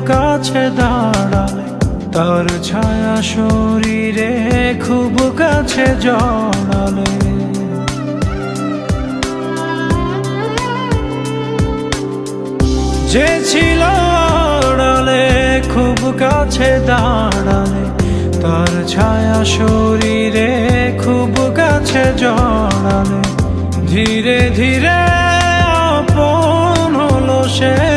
কাছে দাঁড়ালে, তার ছায়া শরীরে খুব কাছে জড়ালে। যে ছিল আড়ালে খুব কাছে দাঁড়ালে, তার ছায়া শরীরে খুব কাছে জড়ালে। ধীরে ধীরে আপন হলো সে,